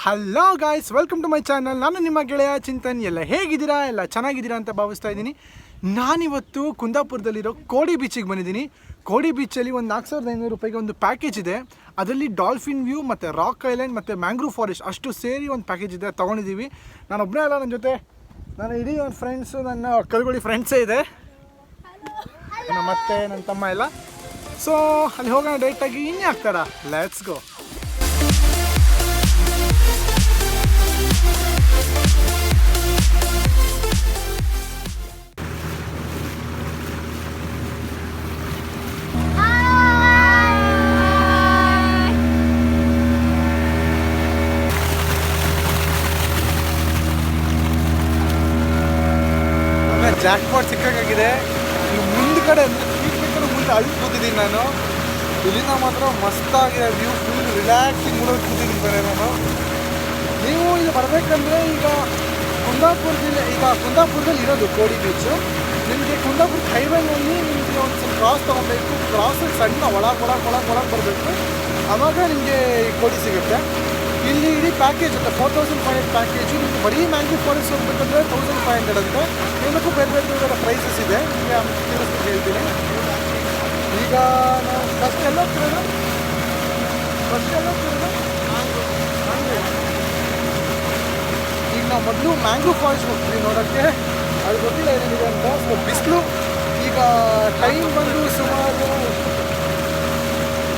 Hello guys, welcome to my channel. ನಾನು ನಿಮ್ಮ ಗೆಳೆಯ ಚಿಂತನ್. ಎಲ್ಲ ಹೇಗಿದ್ದೀರಾ? ಎಲ್ಲ ಚೆನ್ನಾಗಿದ್ದೀರಾ ಅಂತ ಭಾವಿಸ್ತಾ ಇದ್ದೀನಿ. ನಾನಿವತ್ತು ಕುಂದಾಪುರದಲ್ಲಿರೋ ಕೋಡಿ ಬೀಚಿಗೆ ಬಂದಿದ್ದೀನಿ. ಕೋಡಿ ಬೀಚಲ್ಲಿ ಒಂದು 4500 ರೂಪಾಯಿಗೆ ಒಂದು ಪ್ಯಾಕೇಜ್ ಇದೆ. ಅದರಲ್ಲಿ ಡಾಲ್ಫಿನ್ ವ್ಯೂ ಮತ್ತು ರಾಕ್ ಐಲ್ಯಾಂಡ್ ಮತ್ತು ಮ್ಯಾಂಗ್ರೂವ್ ಫಾರೆಸ್ಟ್ ಅಷ್ಟು ಸೇರಿ ಒಂದು ಪ್ಯಾಕೇಜ್ ಇದೆ, ತೊಗೊಂಡಿದ್ದೀವಿ. ನಾನು ಒಬ್ಬನೇ ಅಲ್ಲ, ನನ್ನ ಜೊತೆ ನಾನು ಇಡೀ ಒಂದು ಫ್ರೆಂಡ್ಸು, ನನ್ನ ಕಲ್ಗುಡಿ ಫ್ರೆಂಡ್ಸೇ ಇದೆ, ಮತ್ತೆ ನನ್ನ ತಮ್ಮ ಎಲ್ಲ. ಸೊ ಅಲ್ಲಿ ಹೋಗೋಣ ಡೈರೆಕ್ಟಾಗಿ. ಇನ್ನೇ ಆಗ್ತಾರಾ? Let's go. ಜಾಕ್ಪಾಟ್ ಸಿಕ್ಕಾಗಿದೆ. ಈ ಮುಂದ್ಗಡೆ ಮುಂದೆ ಅಲ್ಲಿ ಕೂತಿದ್ದೀನಿ ನಾನು. ಇಲ್ಲಿಂದ ಮಾತ್ರ ಮಸ್ತಾಗಿದೆ ವ್ಯೂ, ಫುಲ್ ರಿಲ್ಯಾಕ್ಸಿಂಗ್ ಮೂಡೋದು ಕೂತಿದ್ದೀನಿ ಬರೀ ನಾನು. ನೀವು ಇಲ್ಲಿ ಬರಬೇಕಂದ್ರೆ ಈಗ ಕುಂದಾಪುರದಲ್ಲಿ ಇರೋದು ಕೋಡಿ ಬೀಚು. ನಿಮಗೆ ಕುಂದಾಪುರ ಹೈವೇನಲ್ಲಿ ನಿಮಗೆ ಒಂದು ಸ್ವಲ್ಪ ಕ್ರಾಸ್ ತೊಗೊಬೇಕು. ಕ್ರಾಸಲ್ಲಿ ಸಣ್ಣ ಒಳಗೆ ಬರಬೇಕು, ಆವಾಗ ನಿಮಗೆ ಕೋಡಿ ಸಿಗುತ್ತೆ. ಇಲ್ಲಿ ಇಡೀ ಪ್ಯಾಕೇಜ್ ಅಂತ 4500 ಪ್ಯಾಕೇಜು. ನಿಮಗೆ ಬರೀ ಮ್ಯಾಂಗ್ರೂವ್ ಫಾರೆಸ್ಟ್ ಹೋಗ್ಬೇಕಂದ್ರೆ 1500 ಅಂತೆ. ಏನಕ್ಕೂ ಬೇರೆ ಪ್ರೈಸಸ್ ಇದೆ, ನಿಮಗೆ ತಿಳಿಸ್ಬಿಟ್ಟು ಹೇಳ್ತೀನಿ. ಈಗ ನಾವು ಫಸ್ಟ್ ಎಲ್ಲ ಹೋಗ್ತಿರೋದು ಈಗ ನಾವು ಮೊದಲು ಮ್ಯಾಂಗ್ರೂವ್ ಫಾರೆಸ್ಟ್ ಹೋಗ್ತೀವಿ ನೋಡೋಕ್ಕೆ. ಅದು ಗೊತ್ತಿಲ್ಲ ಏನೇನಿದೆ ಅಂತ. ಸ್ವಲ್ಪ ಬಿಸಿಲು. ಈಗ ಟೈಮ್ ಬಂದು ಸುಮಾರು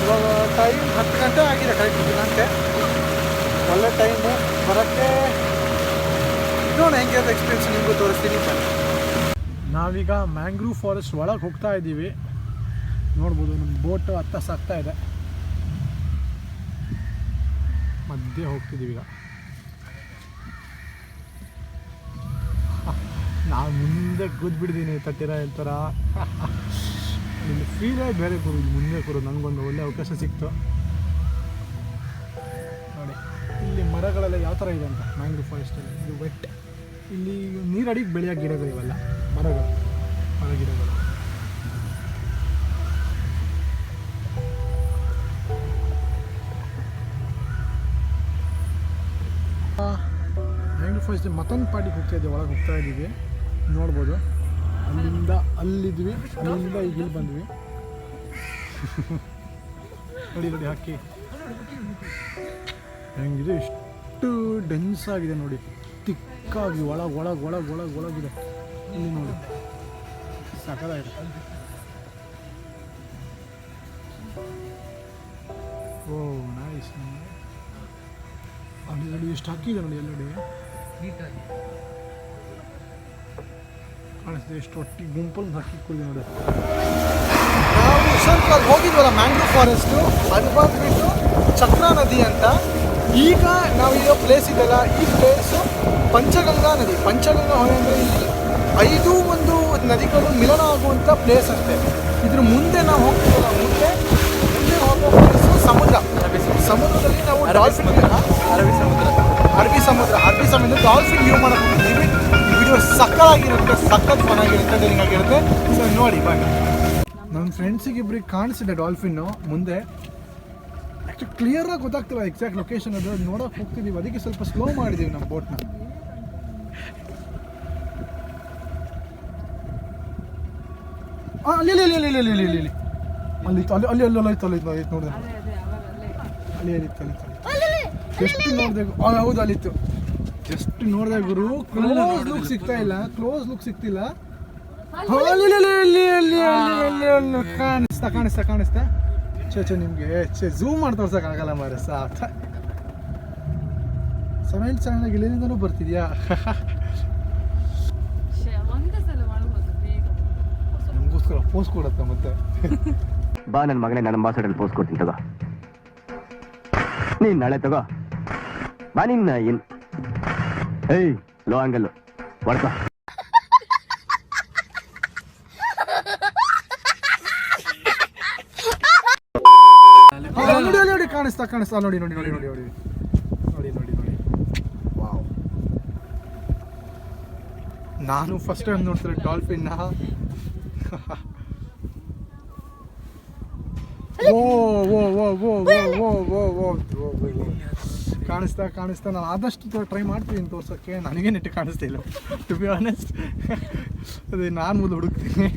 ಇವಾಗ ಟೈಮ್ 10 ಗಂಟೆ ಆಗಿದೆ, ಕರೆಕ್ಟ್ 10 ಗಂಟೆ. ಒಳ್ಳೆ ಟೈಮು ಬರೋಕ್ಕೆ. ಇನ್ನೊಂದು ಹೆಂಗೆ ಅಂತ ಎಕ್ಸ್ಪೀರಿಯನ್ಸ್ ನಿಮಗೂ ತೋರಿಸ್ತೀನಿ. ನಾವೀಗ ಮ್ಯಾಂಗ್ರೂವ್ ಫಾರೆಸ್ಟ್ ಒಳಗೆ ಹೋಗ್ತಾ ಇದ್ದೀವಿ. ನೋಡ್ಬೋದು ನಮ್ಮ ಬೋಟು ಹತ್ತ ಸಾಗ್ತಾ ಇದೆ, ಮಧ್ಯೆ ಹೋಗ್ತಿದ್ದೀವಿ ಈಗ. ನಾವು ಮುಂದೆ ಕೂತ್ಬಿಟ್ಟಿದ್ದೀನಿ ತಟ್ಟಿರ ಹೇಳ್ತಾರ. ಇಲ್ಲಿ ಫೀಲೇ ಬೇರೆ ಕೂರೋದು, ಮುಂದೆ ಕೂರೋದು. ನನಗೊಂದು ಒಳ್ಳೆ ಅವಕಾಶ ಸಿಕ್ತು ನೋಡಿ. ಇಲ್ಲಿ ಮರಗಳೆಲ್ಲ ಯಾವ ಥರ ಇದೆ ಅಂತ ಮ್ಯಾಂಗ್ರೂವ್ ಫಾರೆಸ್ಟಲ್ಲಿ. ಇದು ವೆಟ್. ಇಲ್ಲಿ ನೀರಡಿಗೆ ಬೆಳೆಯೋ ಗಿಡಗಳು ಇವೆಲ್ಲ, ಮರ ಗಿಡಗಳು. ಮ್ಯಾಂಗ್ರೂವ್ ಫಾರೆಸ್ಟ್ ಮತ್ತೊಂದು ಪಾರ್ಟಿಗೆ ಹೋಗ್ತಾ ಇದ್ದೀವಿ, ಒಳಗೆ ಹೋಗ್ತಾ ಇದ್ದೀವಿ. ನೋಡ್ಬೋದು ಅಲ್ಲಿದ್ವಿ, ಅಲ್ಲಿಂದ ಈಗ ಇಲ್ಲಿ ಬಂದ್ವಿ. ನೋಡಿ ಹಾಕಿ ಹೆಂಗಿದೆ, ಎಷ್ಟು ಡೆನ್ಸ್ ಆಗಿದೆ ನೋಡಿ, ತಿಕ್ಕಾಗಿ ಒಳಗಿದೆ. ಇಲ್ಲಿ ನೋಡಿ ಸಕಲಾಗಿದೆ. ಓ ನೈಸ್. ಅಲ್ಲಿ ಎಷ್ಟು ಹಾಕಿದೆ ನೋಡಿ, ಎಲ್ಲೆಡೆ ಕಾಣಿಸ್ತಿದೆ. ಎಷ್ಟು ಒಟ್ಟಿಗೆ ಗುಂಪಲ್ಲಿ ಹಾಕಿ ಕೊಡಿ ನೋಡಿ. ನಾವು ಸ್ವಲ್ಪ ಹೋಗಿದ್ವಲ್ಲ ಮ್ಯಾಂಗ್ರೂವ್ ಫಾರೆಸ್ಟು, ಅದು ಬಂದ್ಬಿಟ್ಟು ಚಕ್ರಾ ನದಿ ಅಂತ. ಈಗ ನಾವು ಇರೋ ಪ್ಲೇಸ್ ಇದೆಲ್ಲ, ಈ ಪ್ಲೇಸು ಪಂಚಗಂಗಾ ನದಿ. ಪಂಚಗಂಗಾ ಹೊಳೆ ಅಂದರೆ ಇಲ್ಲಿ 5 ಒಂದು ನದಿಗಳು ಮಿಲನ ಆಗುವಂಥ ಪ್ಲೇಸ್ ಅಂತೆ. ಇದ್ರ ಮುಂದೆ ನಾವು ಹೋಗ್ತೀವಲ್ಲ, ಮುಂದೆ ಹೋಗೋ ಪ್ಲೇಸು ಸಮುದ್ರದಲ್ಲಿ ನಾವು ಡಾಲ್ಫಿನ್ ಅರಬ್ಬಿ ಸಮುದ್ರ ಡಾಲ್ಫಿನ್ ವ್ಯೂ ಮಾಡಕ್ಕೆ ಹೋಗ್ತೀವಿ. ಈ ವಿಡಿಯೋ ಸಕ್ಕತ್ತಾಗಿರುತ್ತೆ, ಸಖತ್ ಚೆನ್ನಾಗಿರುತ್ತೆ, ಎಂಟರ್ಟೈನಿಂಗ್ ಆಗಿರುತ್ತೆ. ಸೊ ನೋಡಿ ಬನ್ನಿ. ನಮ್ಮ ಫ್ರೆಂಡ್ಸಿಗೆ ಇಬ್ಬರಿಗೆ ಕಾಣಿಸಿದೆ ಡಾಲ್ಫಿನ್ನು ಮುಂದೆ. ಆ್ಯಕ್ಚುಲಿ ಕ್ಲಿಯರಾಗಿ ಗೊತ್ತಾಗ್ತಿಲ್ಲ ಎಕ್ಸಾಕ್ಟ್ ಲೊಕೇಶನ್. ಅದು ನೋಡೋಕೆ ಹೋಗ್ತಿದ್ದೀವಿ, ಅದಕ್ಕೆ ಸ್ವಲ್ಪ ಸ್ಲೋ ಮಾಡಿದ್ದೀವಿ ನಮ್ಮ ಬೋಟ್ನ. ಅಲ್ಲಿ ನೋಡಿದೆ, ಎಷ್ಟು ನೋಡಿದೆ. ಹೌದು, ಅಲ್ಲಿತ್ತು. ಜಸ್ಟ್ ನೋಡಿದೆ ಗುರು, ಕ್ಲೋಸ್ ಲುಕ್ ಸಿಗ್ತಿಲ್ಲ. ಕಾಣಿಸ್ತಾ ನಿಮಗೆ ಝೂಮ್ ಮಾಡಿ ತೋರ್ಸಕ್ಕಾಗಲ್ಲ ಮಾರೆ. ಸೆವೆಂಟ್ ಇಲ್ಲಿಂದನೂ ಬರ್ತಿದ್ಯಾ? ನಮಗೋಸ್ಕರ ಪೋಸ್ಟ್ ಕೊಡತ್ತ ಮತ್ತೆ. ಬಾ ನನ್ನ ಮಗನೇ, ನನ್ನ ಅಂಬಾಸಡರ್ ಪೋಸ್ಟ್ ಕೊಡ್ತೀನಿ ತಗೋ. ನೀನ್ ನಾಳೆ ತಗೋ ಬಾ. ನಿನ್ನ ಏಯ್ ಲೋ ಆಂಗಲ್ ಹೊಡ್ಕ. ನೋಡಿ ಕಾಣಿಸ್ತಾ ನೋಡಿ. ವಾವ್, ನಾನು ಫಸ್ಟ್ ಟೈಮ್ ನೋಡ್ತಾರೆ ಡಾಲ್ಫಿನ್ನ. ಓ ಓ ಓ ಓ ಓ ಓ ಓ ಓ ಕಾಣಿಸ್ತಾ ನಾನು ಆದಷ್ಟು ಟ್ರೈ ಮಾಡ್ತೀನಿ ತೋರ್ಸೋಕ್ಕೆ. ನನಗೆ ನೆಟ್ಟು ಕಾಣಿಸ್ತಿಲ್ಲ ಟು ಬಿ ಆನೆಸ್ಟ್. ಅದೇ ನಾನು ಮೊದಲು ಹುಡುಕ್ತೀನಿ.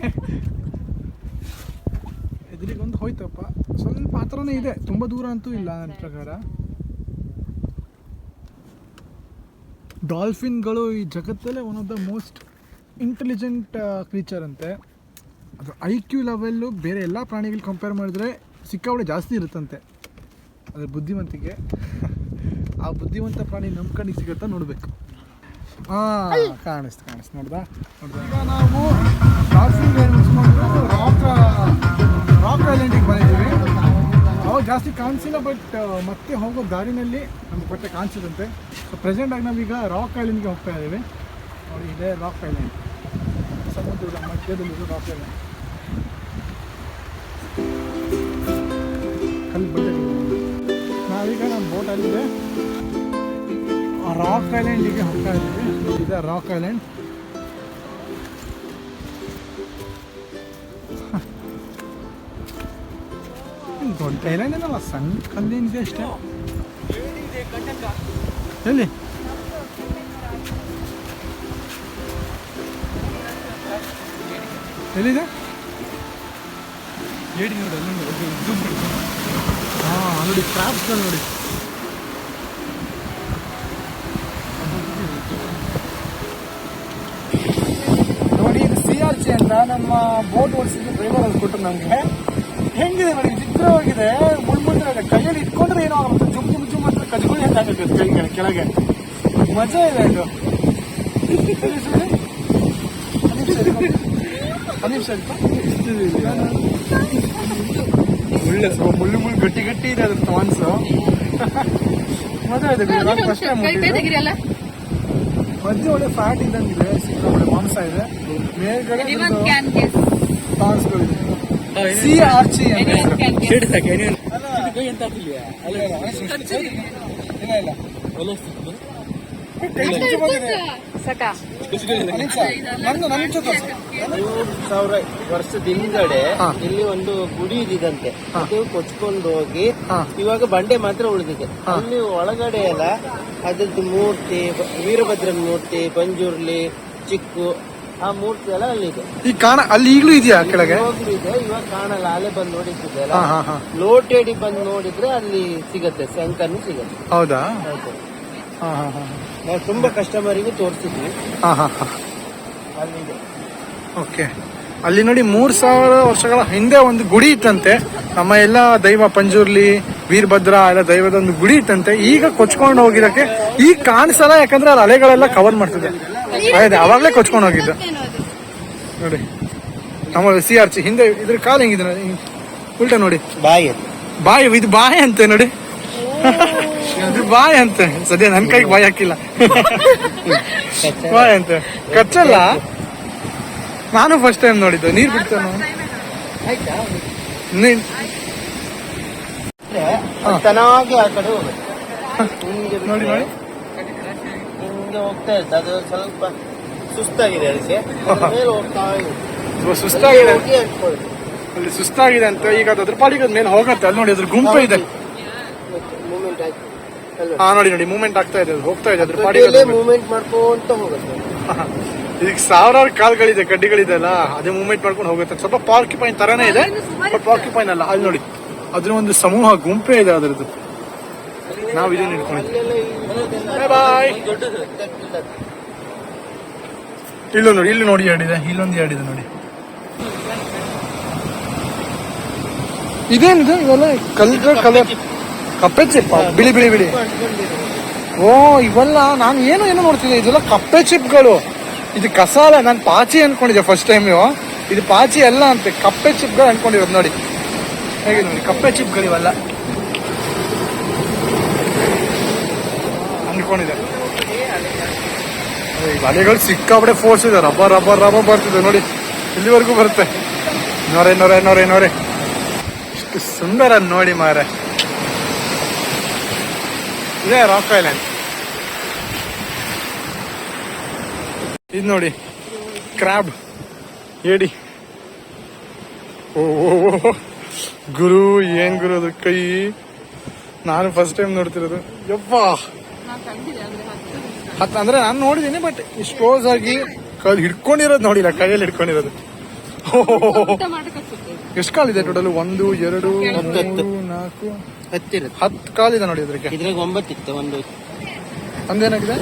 ಎದುರಿಗೊಂದು ಹೋಯ್ತಪ್ಪ, ಸ್ವಲ್ಪ ಆ ಥರನೇ ಇದೆ, ತುಂಬ ದೂರ ಅಂತೂ ಇಲ್ಲ ನನ್ನ ಪ್ರಕಾರ. ಡಾಲ್ಫಿನ್ಗಳು ಈ ಜಗತ್ತಲ್ಲೇ one of the most intelligent creature ಅಂತೆ. ಅದು IQ ಲೆವೆಲ್ಲು ಬೇರೆ ಎಲ್ಲ ಪ್ರಾಣಿಗಳು ಕಂಪೇರ್ ಮಾಡಿದ್ರೆ ಸಿಕ್ಕಾಪಟ್ಟೆ ಜಾಸ್ತಿ ಇರುತ್ತಂತೆ ಅದ್ರ ಬುದ್ಧಿವಂತಿಕೆ. ಆ ಬುದ್ಧಿವಂತ ಪ್ರಾಣಿ ನಮ್ಮ ಕಣ್ಣಿಗೆ ಸಿಗುತ್ತಾ ನೋಡಬೇಕು. ಹಾಂ ಕಾಣಿಸ್ತು ನೋಡ್ದಾ. ಈಗ ನಾವು ಡಾಲ್ಫಿನ್ ಮುಗಿಸ್ಕೊಂಡು ರಾಕ್ ಐಲ್ಯಾಂಡಿಗೆ ಬಂದಿದ್ದೀವಿ. ಅವಾಗ ಜಾಸ್ತಿ ಕಾಣಿಸಿಲ್ಲ, ಬಟ್ ಮತ್ತೆ ಹೋಗೋ ದಾರಿನಲ್ಲಿ ನಮ್ಗೆ ಮತ್ತೆ ಕಾಣಿಸಿದಂತೆ. ಸೊ ಪ್ರೆಸೆಂಟಾಗಿ ನಾವೀಗ ರಾಕ್ ಐಲ್ಯಾಂಡ್ಗೆ ಹೋಗ್ತಾ ಇದ್ದೀವಿ. ನೋಡಿ, ಇದೆ ರಾಕ್ ಐಲ್ಯಾಂಡ್, ಸಮುದ್ರದ ಮಧ್ಯದಲ್ಲಿರೋ ರಾಕ್ ಐಲ್ಯಾಂಡ್. ಕಲ್ಲು ಬಂದೆ. ನಾವೀಗ ನಮ್ಮ ಬೋಟಲ್ಲಿದೆ ರಾಕ್ ಐಲ್ಯಾಂಡಿಗೆ ಹೋಗ್ತಾ ಇದ್ದೀವಿ. ಇದೆ ರಾಕ್ ಐಲ್ಯಾಂಡ್. ದೊಡ್ಡ ಐಲ್ಯಾಂಡ್ ಏನಲ್ಲ, ಸಣ್ಣ ಕಲ್ಲಿನಿದೆ ಅಷ್ಟೇ. ಎಲ್ಲಿ ಎಲ್ಲಿದೆ? ಹೇಳಿ ನೋಡಿ, ಹಾಂ ನೋಡಿ, ಕ್ರಾಬ್ಸ್ಗಳು ನೋಡಿ. ನೋಡಿ, ಇದು CRC ಅಂತ ನಮ್ಮ ಬೋಟ್ ಓಡಿಸಿದ ಡ್ರೈವರ್ ಅದು ಕೊಟ್ಟರು ನಮಗೆ. ಹೆಂಗಿದೆ ನೋಡಿ, ಚಿತ್ರವಾಗಿದೆ. ಮುಳ್ಮುಳ್ಳಿದೆ, ಕೈಯಲ್ಲಿ ಇಟ್ಕೊಂಡ್ರೆ ಏನೋ ಆಗುತ್ತೆ, ಜುಮ್ ಅಂತ ಕಜ್ಗುಳಿ ಅಂತ ಆಗುತ್ತೆ ಕೈ ಕೆಳಗೆ. ಮಜಾ ಇದೆ ಇದು. ಒಳ್ಳೆ ಮುಳ್ಳು ಗಟ್ಟಿ ಇದೆ ಅದ್ರ ಥಾನ್ಸು. ಮಜಾ ಇದೆ. ಫಸ್ಟ್ ಟೈಮ್ ಮಧ್ಯೆ ಒಳ್ಳೆ ಫ್ಯಾಟ್ ಇದ್ದಂಗಿದೆ, ಸಿಕ್ಕಾಪಟ್ಟೆ ಮಾಂಸ ಇದೆ. ಮೇಲ್ಗಡೆ ಥಾನ್ಸ್ಗಳಿದೆ. CRC ವರ್ಷದ ಹಿಂದಡೆ ಇಲ್ಲಿ ಒಂದು ಗುಡಿ ಇದಿದಂತೆ, ಅದು ಕೊಚ್ಕೊಂಡು ಹೋಗಿ ಇವಾಗ ಬಂಡೆ ಮಾತ್ರ ಉಳಿದಿದೆ. ಅಲ್ಲಿ ಒಳಗಡೆ ಎಲ್ಲ ಅದ್ರದ್ದು ಮೂರ್ತಿ, ವೀರಭದ್ರನ ಮೂರ್ತಿ, ಪಂಜುರ್ಲಿ, ಚಿಕ್ಕು, ಆ ಮೂರ್ತಿ ಎಲ್ಲ ಅಲ್ಲಿದೆ. ಅಲ್ಲಿ ಈಗಲೂ ಇದೆಯಾ ಕೆಳಗೆ? ಇದೆ, ಇವಾಗ ಕಾಣಲ್ಲ. ಅಲ್ಲೇ ಬಂದು ನೋಡಿದ್ದೆ, ಲೋಟೇಡಿ ಬಂದು ನೋಡಿದ್ರೆ ಅಲ್ಲಿ ಸಿಗತ್ತೆ, ಶಂಕರ್ನು ಸಿಗತ್ತೆ. ಹೌದಾ? ನಾವು ತುಂಬಾ ಕಸ್ಟಮರಿಗೆ ತೋರಿಸಿದ್ವಿ. ಅಲ್ಲಿದೆ. ಓಕೆ. ಅಲ್ಲಿ ನೋಡಿ, 3000 ವರ್ಷಗಳ ಹಿಂದೆ ಒಂದು ಗುಡಿ ಇತ್ತಂತೆ. ನಮ್ಮ ಎಲ್ಲ ದೈವ ಪಂಜುರ್ಲಿ, ವೀರಭದ್ರ ಎಲ್ಲ ದೈವದ ಒಂದು ಗುಡಿ ಇತ್ತಂತೆ. ಈಗ ಕೊಚ್ಕೊಂಡು ಹೋಗಿದ್ದಕ್ಕೆ ಈಗ ಕಾಣಿಸಲ್ಲ, ಯಾಕಂದ್ರೆ ಅಲ್ಲಿ ಅಲೆಗಳೆಲ್ಲ ಕವರ್ ಮಾಡ್ತಿದೆ. ಅದೇ ಅವಾಗಲೇ ಕೊಚ್ಕೊಂಡು ಹೋಗಿದ್ದು ನೋಡಿ. ನಮ್ಮ CRC ಹಿಂದೆ ಇದ್ರ ಕಾಲು ಹೆಂಗಿದೆ ಉಲ್ಟಾ ನೋಡಿ. ಬಾಯಿ ಇದು ಬಾಯಿ ಅಂತೆ ನೋಡಿ. ಇದು ಬಾಯಿ ಅಂತೆ. ಸದ್ಯ ನನ್ನ ಕೈಗೆ ಬಾಯಿ ಹಾಕಿಲ್ಲ. ಬಾಯಿ ಅಂತೆ, ಕಚ್ಚಲ್ಲ. ನಾನು ಫಸ್ಟ್ ಟೈಮ್ ನೋಡಿದ್ದು. ನೀರ್ ಬಿಡ್ತಾನ ಚೆನ್ನಾಗಿ ಆ ಕಡೆ ಹೋಗುತ್ತೆ. ನೋಡಿ ನೋಡಿ, ಹಿಂಗೆ ಹೋಗ್ತಾ ಇರುತ್ತೆ. ಅದು ಸ್ವಲ್ಪ ಸುಸ್ತಾಗಿದೆ, ಅದಕ್ಕೆ ಮೇಲೆ ಹೋಗ್ತಾ ಇದೆ. ಸುಸ್ತಾಗಿದೆ, ಅಲ್ಲಿ ಸುಸ್ತಾಗಿದೆ ಅಂತ. ಈಗ ಅದ್ರ ಪಾಡಿಗೆ ಮೇಲೆ ಹೋಗತ್ತೆ. ಅಲ್ಲಿ ನೋಡಿ, ಅದ್ರ ಗುಂಪು ಇದೆ. ಮೂವ್ಮೆಂಟ್ ಆಯ್ತು. ಹಾ ನೋಡಿ, ಮೂವ್ಮೆಂಟ್ ಆಗ್ತಾ ಇದೆ, ಅದು ಹೋಗ್ತಾ ಇದೆ. ಅದ್ರ ಪಾಡಿಗೆ ಮೂವ್ಮೆಂಟ್ ಮಾಡ್ಕೊಂತ ಹೋಗುತ್ತೆ. ಈಗ ಸಾವಿರಾರು ಕಾಲ್ಗಳಿದೆ, ಕಡ್ಡಿಗಳಿದೆ ಅಲ್ಲ, ಅದೇ ಮೂವ್ಮೆಂಟ್ ಮಾಡ್ಕೊಂಡು ಹೋಗುತ್ತೆ. ಸ್ವಲ್ಪ ಪಾರ್ಕಿಪೈನ್ ತರಾನೇ ಇದೆ, ಬಟ್ ಪಾರ್ಕಿಪೈನ್ ಅಲ್ಲ. ಅಲ್ಲಿ ನೋಡಿ, ಅದ್ರ ಒಂದು ಸಮೂಹ ಗುಂಪೇ ಇದೆ ಅದರದ್ದು. ನಾವು ಇದನ್ನ ಹಿಡ್ಕೊಂಡಿದ್ದೀವಿ. ಬಾಯ್. ಇಲ್ಲಿ ನೋಡಿ ಹೇಳಿದೆ, ಇಲ್ಲೊಂದು ಹೇಳಿದೆ ನೋಡಿ. ಇದೇನಿದೆ ಇವೆಲ್ಲ ಕಲರ್ ಕಪ್ಪೆ ಚಿಪ್, ಬಿಳಿ. ಓ, ಇವೆಲ್ಲ ನಾನು ಏನು ನೋಡ್ತಿದ್ದೆ, ಇದೆಲ್ಲ ಕಪ್ಪೆ ಚಿಪ್ಗಳು. ಇದು ಕಸ ಅಲ್ಲ, ನಾನು ಪಾಚಿ ಅನ್ಕೊಂಡಿದ್ದೆ ಫಸ್ಟ್ ಟೈಮ್. ಇದು ಪಾಚಿ ಅಲ್ಲ ಅಂತೆ, ಕಪ್ಪೆ ಚಿಪ್ಗಳು ಅನ್ಕೊಂಡಿರೋದು ನೋಡಿ. ಹೇಗೆ ನೋಡಿ, ಕಪ್ಪೆ ಚಿಪ್ಗಳು ಇವೆಲ್ಲ ಅನ್ಕೊಂಡಿದೆ. ಅಲೆಗಳು ಸಿಕ್ಕಾಪಡೆ ಫೋರ್ಸ್ ಇದೆ, ರಬ್ಬರ್ ಬರ್ತಿದೆ ನೋಡಿ. ಇಲ್ಲಿವರೆಗೂ ಬರುತ್ತೆ. ನೋರೆ ಇಷ್ಟು ಸುಂದರ ನೋಡಿ ಮಾರೆ. ಇದೇ ರಾಕ್ ಐಲ್ಯಾಂಡ್. ಇದು ನೋಡಿ, ಕ್ರಾಬ್, ಏಡಿ. ಓ ಗುರು ಏನ್ ಗುರು ಅದು ಕೈ, ನಾನು ಫಸ್ಟ್ ಟೈಮ್ ನೋಡ್ತಿರೋದು. ಯಪ್ಪ ಅಂದ್ರೆ ನಾನು ನೋಡಿದೀನಿ, ಬಟ್ ಇಷ್ಟು ಕ್ಲೋಸ್ ಆಗಿ ಕೈ ಹಿಡ್ಕೊಂಡಿರೋದು ನೋಡಿಲ್ಲ, ಕೈಯಲ್ಲಿ ಹಿಡ್ಕೊಂಡಿರೋದು. ಎಷ್ಟು ಕಾಲಿದೆ ಟೋಟಲ್? 1, 2, 3, 4, 10 ಕಾಲಿದೆ ನೋಡಿ ಅದ್ರಿಗೆ. ಇದ್ರಾಗ 9 ಇತ್ತು, ಒಂದು ಅಂದೇನಾಗಿದೆ?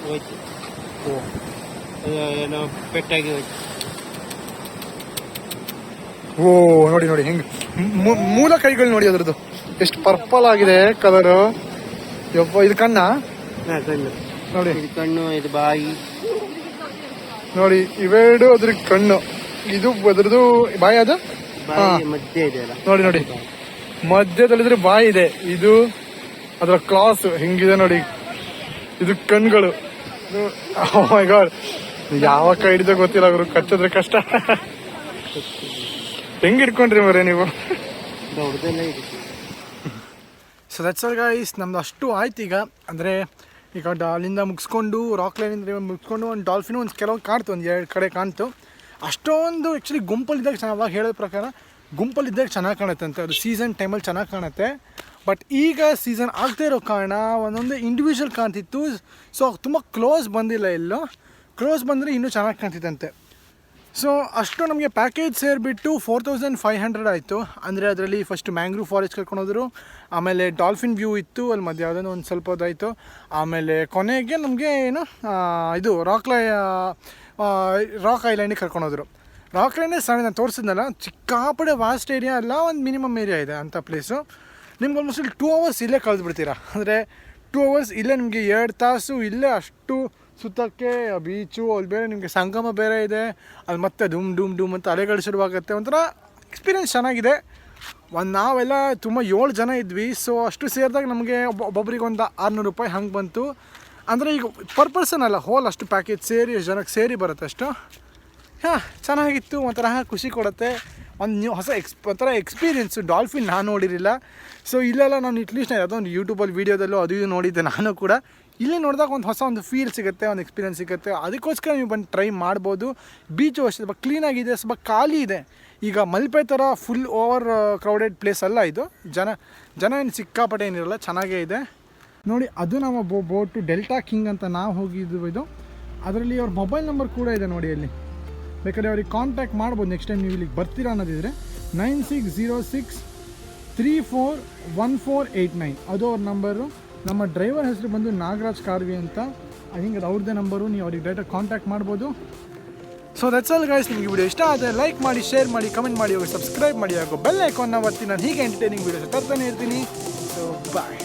ಹೋಯ್ತು. ಏನೋ ಪೆಟ್ಟಾಗಿ ಹೋಯ್ತು. ಓ ನೋಡಿ ನೋಡಿ ಹೆಂಗ್ ಮೂಲ ಕೈಗಳು ನೋಡಿ ಅದ್ರದ್ದು ಎಷ್ಟು ಪರ್ಪಲ್ ಆಗಿದೆ ಕಲರ್. ಯಪ್ಪ ಇದು ಕಣ್ಣ ಕಣ್ಣು ನೋಡಿ, ಇದು ಕಣ್ಣು, ಇದು ಬಾಯಿ ನೋಡಿ ಇವೆರಡು ಅದ್ರ ಕಣ್ಣು, ಇದು ಅದ್ರದ್ದು ಬಾಯಿ. ಅದು ಬಾಯಿ ಮಧ್ಯೆ ಇದೆ ಅಲ್ಲ ನೋಡಿ ನೋಡಿ, ಮಧ್ಯದಲ್ಲಿದ್ರೆ ಬಾಯಿ ಇದೆ. ಇದು ಅದರ ಕ್ಲಾಸ್ ಹೆಂಗಿದೆ ನೋಡಿ, ಇದು ಕಣ್ಗಳು. ಓ ಮೈ ಗಾಡ್, ಯಾವ ಕೈ ಹಿಡಿದ ಗೊತ್ತಿಲ್ಲ ಅವರು, ಕಚ್ಚಿದ್ರೆ ಕಷ್ಟ. ಹೆಂಗ್ ಹಿಡ್ಕೊಂಡ್ರಿ ಮರೆ ನೀವು? ದೊಡ್ಡದೆಲ್ಲ ಇದೆ. ಸೊ ದಟ್ಸ್ ಆಲ್ ಗೈಸ್, ನಮ್ದು ಅಷ್ಟು ಆಯ್ತು ಈಗ. ಅಂದರೆ ಈಗ ಅಲ್ಲಿಂದ ಮುಗಿಸ್ಕೊಂಡು ರಾಕ್ ಲೈನಿಂದ ಮುಗಿಸ್ಕೊಂಡು ಒಂದು ಡಾಲ್ಫಿನ್ ಒಂದು ಕೆಲವು ಕಾಣ್ತು, ಒಂದು 2 ಕಡೆ ಕಾಣ್ತು. ಅಷ್ಟೊಂದು ಆ್ಯಕ್ಚುಲಿ ಗುಂಪಲ್ಲಿದ್ದಾಗ ಚೆನ್ನಾಗಿ, ಅವಾಗ ಹೇಳೋ ಪ್ರಕಾರ ಗುಂಪಲ್ಲಿದ್ದಾಗ ಚೆನ್ನಾಗಿ ಕಾಣುತ್ತೆ ಅಂತ, ಅದು ಸೀಸನ್ ಟೈಮಲ್ಲಿ ಚೆನ್ನಾಗಿ ಕಾಣುತ್ತೆ. ಬಟ್ ಈಗ ಸೀಸನ್ ಆಗದೇ ಇರೋ ಕಾರಣ ಒಂದೊಂದು ಇಂಡಿವಿಜುವಲ್ ಕಾಣ್ತಿತ್ತು. ಸೊ ತುಂಬ ಕ್ಲೋಸ್ ಬಂದಿಲ್ಲ, ಎಲ್ಲೋ ಕ್ಲೋಸ್ ಬಂದರೆ ಇನ್ನೂ ಚೆನ್ನಾಗಿ ಕಾಣ್ತಿತ್ತಂತೆ. ಸೊ ಅಷ್ಟು ನಮಗೆ ಪ್ಯಾಕೇಜ್ ಸೇರಿಬಿಟ್ಟು 4500 ಆಯಿತು. ಅಂದರೆ ಅದರಲ್ಲಿ ಫಸ್ಟ್ ಮ್ಯಾಂಗ್ರೂವ್ ಫಾರೆಸ್ಟ್ ಕರ್ಕೊಂಡೋದ್ರು, ಆಮೇಲೆ ಡಾಲ್ಫಿನ್ ವ್ಯೂ ಇತ್ತು, ಅಲ್ಲಿ ಮಧ್ಯೆ ಯಾವುದೋ ಒಂದು ಸ್ವಲ್ಪ ಹೊದಾಯಿತು. ಆಮೇಲೆ ಕೊನೆಗೆ ನಮಗೆ ಏನು ಇದು ರಾಕ್ ಐಲ್ಯಾಂಡಿಗೆ ಕರ್ಕೊಂಡೋದ್ರು. ರಾಕ್ ಐಲ್ಯಾಂಡ್ ಸಣ್ಣ ನಾನು ತೋರಿಸಿದ್ನಲ್ಲ, ಚಿಕ್ಕಾಪಡೆ ವಾಸ್ಟ್ ಏರಿಯಾ ಅಲ್ಲ, ಒಂದು ಮಿನಿಮಮ್ ಏರಿಯಾ ಇದೆ ಅಂಥ ಪ್ಲೇಸು. ನಿಮ್ಗೆ ಆಲ್ಮೋಸ್ಟ್ ಇಲ್ಲಿ 2 hours ಇಲ್ಲೇ ಕಳೆದುಬಿಡ್ತೀರಾ. ಅಂದರೆ 2 hours ಇಲ್ಲೇ ನಿಮಗೆ 2 ತಾಸು ಇಲ್ಲೇ ಅಷ್ಟು ಸುತ್ತಕ್ಕೆ. ಬೀಚು ಅಲ್ಲಿ ಬೇರೆ ನಿಮಗೆ ಸಂಗಮ ಬೇರೆ ಇದೆ, ಅಲ್ಲಿ ಮತ್ತೆ ಡುಮ್ ಡುಮ್ ಡುಮ್ ಅಂತ ಅಲೆಗಳು ಶುರುವಾಗುತ್ತೆ. ಒಂಥರ ಎಕ್ಸ್ಪೀರಿಯೆನ್ಸ್ ಚೆನ್ನಾಗಿದೆ. ನಾವೆಲ್ಲ ತುಂಬ 7 ಜನ ಇದ್ವಿ. ಸೊ ಅಷ್ಟು ಸೇರಿದಾಗ ನಮಗೆ ಒಬ್ಬೊಬ್ರಿಗೆ ಒಂದು 600 ರೂಪಾಯಿ ಹಂಗೆ ಬಂತು. ಅಂದರೆ ಈಗ ಪರ್ ಪರ್ಸನ್ ಅಲ್ಲ, ಹೋಲ್ ಅಷ್ಟು ಪ್ಯಾಕೇಜ್ ಸೇರಿ ಎಷ್ಟು ಜನಕ್ಕೆ ಸೇರಿ ಬರುತ್ತೆ ಅಷ್ಟು. ಹಾಂ ಚೆನ್ನಾಗಿತ್ತು, ಒಂಥರ ಖುಷಿ ಕೊಡುತ್ತೆ. ಒಂದು ಹೊಸ ಒಂಥರ ಎಕ್ಸ್ಪೀರಿಯೆನ್ಸು. ಡಾಲ್ಫಿನ್ ನಾನು ನೋಡಿರಲಿಲ್ಲ. ಸೊ ಇಲ್ಲೆಲ್ಲ ನಾನು ಅಟ್ಲೀಸ್ಟ್ ಯಾವುದೋ ಒಂದು ಯೂಟ್ಯೂಬಲ್ಲಿ ವೀಡಿಯೋದಲ್ಲೂ ಅದು ಇದು ನೋಡಿದ್ದೆ ನಾನು ಕೂಡ. ಇಲ್ಲಿ ನೋಡಿದಾಗ ಒಂದು ಹೊಸ ಒಂದು ಫೀಲ್ ಸಿಗುತ್ತೆ, ಒಂದು ಎಕ್ಸ್ಪೀರಿಯೆನ್ಸ್ ಸಿಗುತ್ತೆ. ಅದಕ್ಕೋಸ್ಕರ ನೀವು ಬಂದು ಟ್ರೈ ಮಾಡ್ಬೋದು. ಬೀಚು ಅಷ್ಟೇ ಸ್ವಲ್ಪ ಕ್ಲೀನಾಗಿದೆ, ಸ್ವಲ್ಪ ಖಾಲಿ ಇದೆ. ಈಗ ಮಲ್ಪೆ ಥರ ಫುಲ್ ಓವರ್ ಕ್ರೌಡೆಡ್ ಪ್ಲೇಸ್ ಅಲ್ಲ ಇದು. ಜನ ಏನು ಸಿಕ್ಕಾಪಟ್ಟೆ ಏನಿರಲ್ಲ, ಚೆನ್ನಾಗೇ ಇದೆ ನೋಡಿ. ಅದು ನಮ್ಮ ಬೋಟು ಡೆಲ್ಟಾ ಕಿಂಗ್ ಅಂತ ನಾವು ಹೋಗಿದ್ದು. ಇದು ಅದರಲ್ಲಿ ಅವ್ರ ಮೊಬೈಲ್ ನಂಬರ್ ಕೂಡ ಇದೆ ನೋಡಿ ಅಲ್ಲಿ, ಬೇಕಾದ್ರೆ ಅವ್ರಿಗೆ ಕಾಂಟ್ಯಾಕ್ಟ್ ಮಾಡ್ಬೋದು. ನೆಕ್ಸ್ಟ್ ಟೈಮ್ ನೀವು ಇಲ್ಲಿಗೆ ಬರ್ತೀರಾ ಅನ್ನೋದಿದ್ರೆ 9606341489 ಅದು ಅವ್ರ ನಂಬರು. ನಮ್ಮ ಡ್ರೈವರ್ ಹೆಸರು ಬಂದು ನಾಗರಾಜ್ ಕಾರ್ವಿ ಅಂತ. ಹಿಂಗೆ ಅದು ಅವ್ರದ್ದೇ ನಂಬರು, ನೀವು ಅವ್ರಿಗೆ ಡೈರೆಕ್ಟಾಗಿ ಕಾಂಟ್ಯಾಕ್ಟ್ ಮಾಡ್ಬೋದು. ಸೊ ದಟ್ಸ್ ಆಲ್ ಗೈಸ್, ನಿಮಗೆ ವಿಡಿಯೋ ಇಷ್ಟ ಆದರೆ ಲೈಕ್ ಮಾಡಿ, ಶೇರ್ ಮಾಡಿ, ಕಮೆಂಟ್ ಮಾಡಿ, ಹೋಗಿ ಸಬ್ಸ್ಕ್ರೈಬ್ ಮಾಡಿ, ಹಾಗೂ ಬೆಲ್ ಐಕಾನ್ನ ಒತ್ತಿ. ನಾನು ಹೀಗೆ ಎಂಟರ್ಟೈನಿಂಗ್ ವೀಡಿಯೋಸ್ ತರ್ತಾನೆ ಇರ್ತೀನಿ. ಸೊ ಬಾಯ್.